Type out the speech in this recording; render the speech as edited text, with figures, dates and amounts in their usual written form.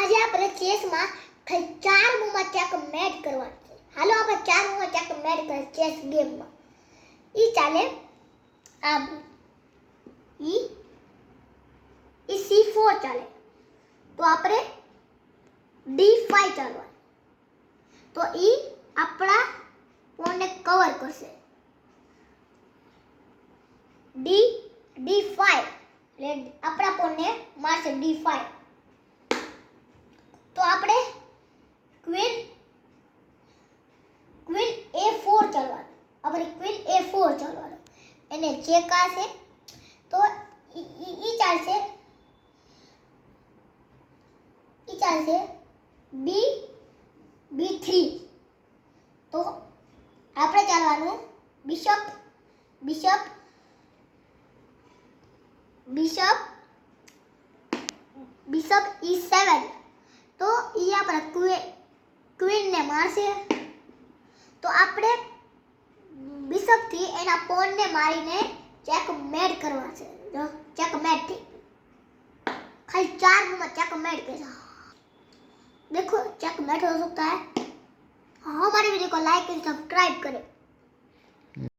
આજે આપણે ચેસમાં ખાલી 4 મૂવમાં ચેકમેટ કરવાનું છે. હાલો આપણે 4 મૂવમાં ચેકમેટ કરીએ ચેસ ગેમમાં. ઈ ચાલે આમ ઈ c4 ચાલે તો આપણે d5 ચાલવાનું. તો ઈ આપણા પોનને કવર કરશે. d5 એટલે આપણા પોનને મારશે d5. તો આપણે ક્વીન a4 ચાલવાનું. આપણે ક્વીન a4 ચાલવાનું. એને ચેક આવશે તો ઈ ચાલશે b3. તો આપણે ચાલવાનું બિશપ e7. તો ઈ આપણે ક્વીનને મારશે. તો આપણે બિશપ થી એના પોનને મારીને ચેકમેટ કરવા છે. જો चेकमेट थी खाली 4 में चेकमेट कैसा देखो चेकमेट हो सकता है. हमारी वीडियो को लाइक एंड सब्सक्राइब करें.